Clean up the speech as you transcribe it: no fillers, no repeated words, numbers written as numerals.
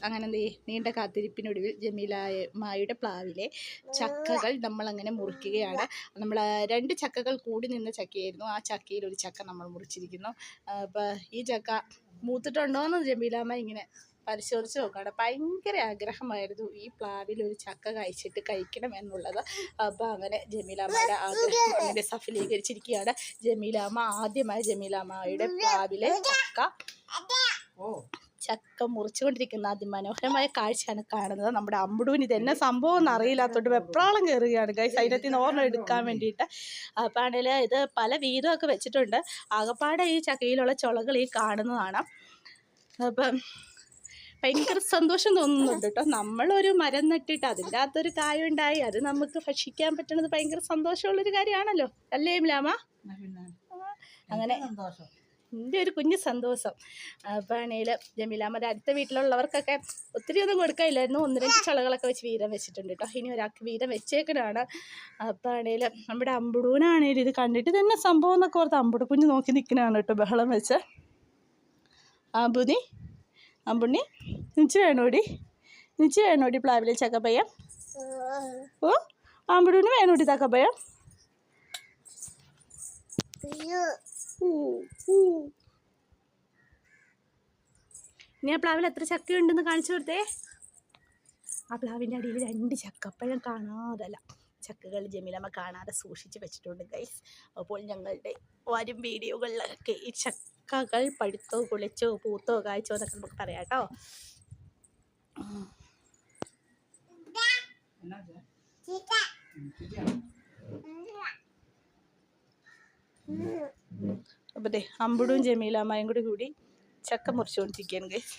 അങ്ങനെ നീണ്ട കാത്തിരിപ്പിനൊടുവിൽ ജമീലാമ്മയുടെ പ്ലാവിലെ ചക്കകൾ നമ്മളങ്ങനെ മുറിക്കുകയാണ്. നമ്മൾ 2 ചക്കകൾ കൂടി നിന്ന ചക്കയായിരുന്നു. ആ ചക്കയിൽ ഒരു ചക്ക നമ്മൾ മുറിച്ചിരിക്കുന്നു. അപ്പോൾ ഈ ചക്ക മൂത്തിട്ടുണ്ടോയെന്ന് ജമീലാമ്മ ഇങ്ങനെ പരിശോധിച്ച് നോക്കുകയാണ്. ഭയങ്കര ആഗ്രഹമായിരുന്നു ഈ പ്ലാവിൽ ഒരു ചക്ക കഴിക്കണം എന്നുള്ളത്. അപ്പോൾ അങ്ങനെ ജമീലാമ്മയുടെ ആഗ്രഹം അങ്ങനെ സഫലീകരിച്ചിരിക്കുകയാണ്. ജമീലാമ്മ ആദ്യമായി ജമീലാമ്മയുടെ പ്ലാവിലെ ചക്ക മുറിച്ചുകൊണ്ടിരിക്കുന്ന അതിമനോഹരമായ കാഴ്ചയാണ് കാണുന്നത്. നമ്മുടെ അമ്പുടുവിന് ഇതെന്നെ സംഭവം ഒന്നും അറിയില്ലാത്തതുകൊണ്ട് വെപ്രാളം കയറുകയാണ് ഗൈസ് അതിനകത്ത് നിന്ന് ഓർമ്മ എടുക്കാൻ വേണ്ടിയിട്ട്. അപ്പോൾ ആണെങ്കിൽ ഇത് പല വീതമൊക്കെ വെച്ചിട്ടുണ്ട്. ആകപ്പാടെ ഈ ചക്കയിലുള്ള ചുളകൾ ഈ കാണുന്നതാണ്. അപ്പം ഭയങ്കര സന്തോഷം തോന്നുന്നുണ്ട് കേട്ടോ. നമ്മളൊരു മരം നട്ടിട്ട് അതിൻ്റെ അകത്തൊരു കായുണ്ടായി അത് നമുക്ക് ഭക്ഷിക്കാൻ പറ്റുന്നത് ഭയങ്കര സന്തോഷമുള്ളൊരു കാര്യമാണല്ലോ അല്ലേ ജമീലാമ്മ? അങ്ങനെ എൻ്റെ ഒരു കുഞ്ഞു സന്തോഷം. അപ്പോൾ ആണെങ്കിൽ ജമീലാമ്മയുടെ അടുത്ത വീട്ടിലുള്ളവർക്കൊക്കെ ഒത്തിരി ഒന്നും കൊടുക്കാനില്ലായിരുന്നു. 1-2 ചുളകളൊക്കെ വെച്ച് വീതം വെച്ചിട്ടുണ്ട് കേട്ടോ. ഇനി ഒരാൾക്ക് വീതം വെച്ചേക്കണതാണ്. അപ്പോൾ ആണെങ്കിൽ നമ്മുടെ അമ്പുടൂനാണെങ്കിൽ ഇത് കണ്ടിട്ട് തന്നെ സംഭവം എന്നൊക്കെ ഓർത്ത് അമ്പുടു കുഞ്ഞ് നോക്കി നിൽക്കണതാണ് കേട്ടോ ബഹളം വെച്ച്. അമ്പുണ്ണി നിച്ച് വേണോടി പ്ലാവിലെ ചക്കപ്പയ്യം? ഓ അമ്പുടൂന് വേണോടി തക്കപ്പയ്യം? ഇനി ആ പ്ലാവിൽ എത്ര ചക്കയുണ്ടെന്ന് കാണിച്ചു കൊടുത്തേ. ആ പ്ലാവിൻ്റെ അടിയിൽ 2 ചക്കപ്പഴം കാണാതല്ല ചക്കകൾ ജമീലാമ്മ കാണാതെ സൂക്ഷിച്ച് വെച്ചിട്ടുണ്ട് ഗൈസ്. അപ്പോൾ ഞങ്ങളുടെ വരും വീഡിയോകളിലൊക്കെ ഈ ചക്കകൾ പഴുത്തോ കുളിച്ചോ പൂത്തോ കായ്ച്ചോ എന്നൊക്കെ നമുക്ക് പറയാം കേട്ടോ. അപ്പോൾ ദേ അമ്പുടും ജമീലാമ്മയും കൂടി ചക്ക മുറിച്ചുകൊണ്ടിരിക്കുകയാണ് ഗൈസ്.